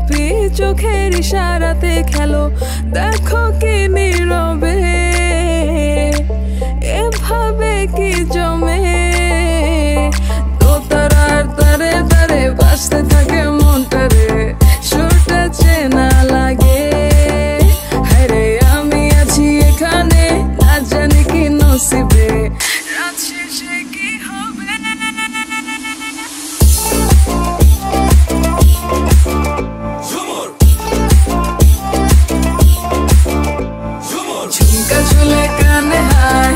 চুপি চোখের ইশারাতে খেলো, দেখো কি নীরবে এভাবে কি জমে। দোতারার তারে তারে বাজতে থাকে মনটারে, সুরটা চেনা লাগে। হায়রে আমি আছি এখানে, না জানি কি নসিবে, রাত শেষে কি হবে। ঝুমকা চুলে কানে হায়,